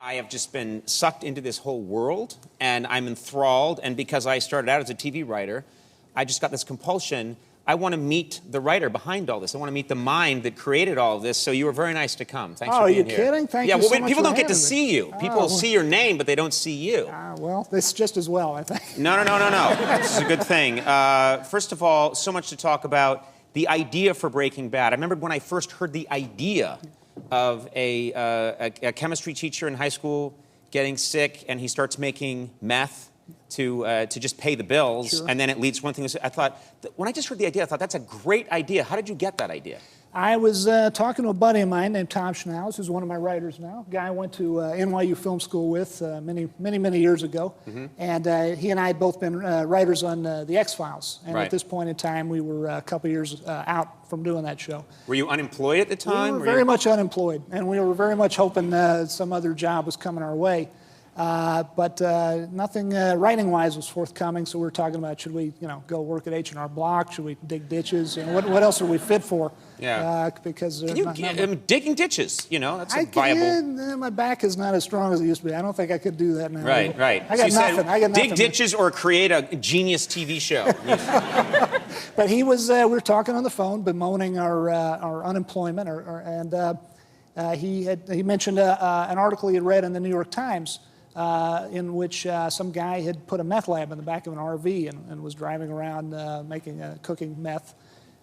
I have just been sucked into this whole world, and I'm enthralled, and because I started out as a TV writer, I just got this compulsion. I want to meet the writer behind all this. I want to meet the mind that created all of this, so you were very nice to come. Thanks for being here. Oh, are you kidding? Thank you so much. People don't get to see you. People see your name, but they don't see you. Well, it's just as well, I think. No. This is a good thing. First of all, so much to talk about. The idea for Breaking Bad. I remember when I first heard the idea of a chemistry teacher in high school getting sick, and he starts making meth to just pay the bills, Sure. And then it leads to one thing. I thought, when I just heard the idea, I thought, that's a great idea. How did you get that idea? I was talking to a buddy of mine named Tom Schlansky, who's one of my writers now. A guy I went to NYU Film School with many years ago. Mm-hmm. And he and I had both been writers on The X-Files. And Right. At this point in time, we were a couple years out from doing that show. Were you unemployed at the time? We were very much unemployed, and we were very much hoping some other job was coming our way. But nothing writing-wise was forthcoming, so we were talking about, should we, go work at H&R Block? Should we dig ditches? What else are we fit for? Yeah. Because digging ditches, that's a viable. My back is not as strong as it used to be. I don't think I could do that now. Right. I got nothing. Dig ditches or create a genius TV show. But he was. We were talking on the phone, bemoaning our unemployment, he mentioned an article he had read in the New York Times. In which some guy had put a meth lab in the back of an RV and was driving around cooking meth,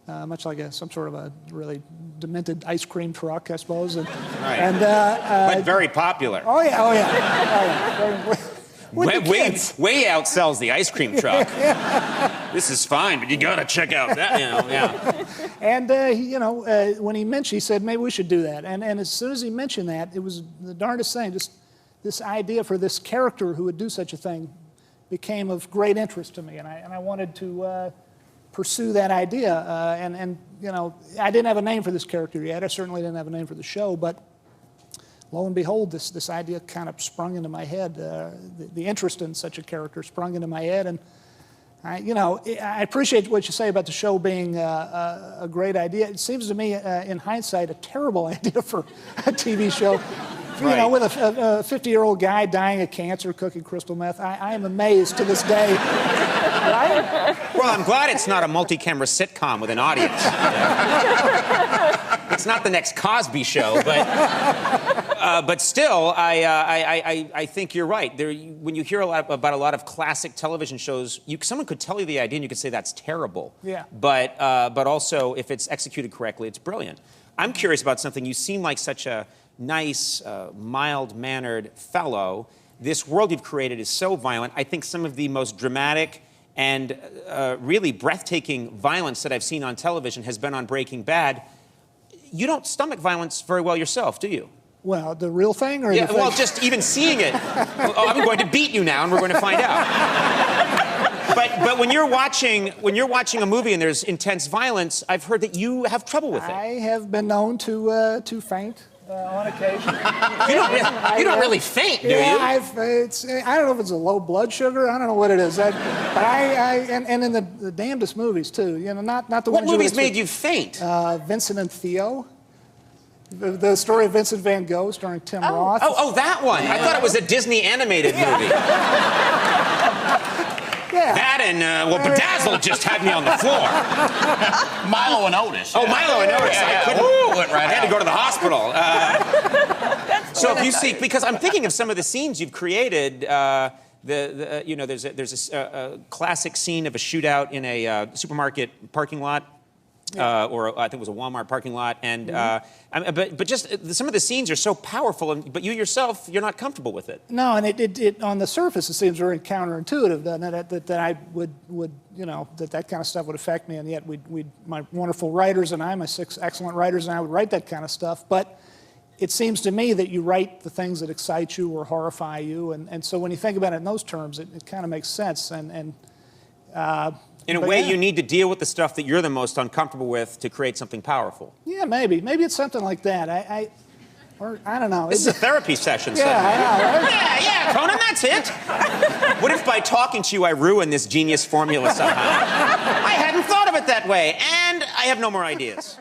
much like some sort of a really demented ice cream truck, I suppose. Right. But very popular. Oh yeah. Way outsells the ice cream truck. This is fine, but you gotta check out that. Yeah. And when he mentioned, he said maybe we should do that. And as soon as he mentioned that, it was the darndest thing. Just this idea for this character who would do such a thing became of great interest to me, and I wanted to pursue that idea. I didn't have a name for this character yet. I certainly didn't have a name for the show, but lo and behold, this idea kind of sprung into my head. The interest in such a character sprung into my head, and I appreciate what you say about the show being a great idea. It seems to me, in hindsight, a terrible idea for a TV show. Right. With a 50-year-old guy dying of cancer, cooking crystal meth, I am amazed to this day. Right? Well, I'm glad it's not a multi-camera sitcom with an audience. It's not the next Cosby Show, but still, I think you're right. When you hear about a lot of classic television shows, someone could tell you the idea and you could say that's terrible. Yeah. But also, if it's executed correctly, it's brilliant. I'm curious about something. You seem like such a nice, mild-mannered fellow. This world you've created is so violent. I think some of the most dramatic and really breathtaking violence that I've seen on television has been on Breaking Bad. You don't stomach violence very well yourself, do you? Well, the real thing, or yeah, the well, thing? just even seeing it. I'm going to beat you now, and we're going to find out. But when you're watching a movie and there's intense violence, I've heard that you have trouble with it. I have been known to faint. On occasion. You don't really faint, do you? I don't know if it's a low blood sugar. I don't know what it is. But and in the damnedest movies too. Not the What ones. movies made you faint? Vincent and Theo. The story of Vincent Van Gogh, starring Tim Roth. Oh, that one. Yeah. I thought it was a Disney animated movie. Yeah. That and, Bedazzled just had me on the floor. Milo and Otis. Oh, Milo and Otis. I had to go to the hospital. So if you see, because I'm thinking of some of the scenes you've created, there's a classic scene of a shootout in a supermarket parking lot. Or I think it was a Walmart parking lot, and but just some of the scenes are so powerful, but you yourself, you're not comfortable with it. No, and it on the surface it seems very counterintuitive, doesn't it? That I would that kind of stuff would affect me, and yet my wonderful writers and my 6 excellent writers and I would write that kind of stuff, but it seems to me that you write the things that excite you or horrify you, and so when you think about it in those terms, it kind of makes sense, in a way, you need to deal with the stuff that you're the most uncomfortable with to create something powerful. Yeah, maybe it's something like that. I don't know. This is a therapy session. Yeah, I know, right? Yeah, Conan, that's it. What if by talking to you, I ruin this genius formula somehow? I hadn't thought of it that way, and I have no more ideas.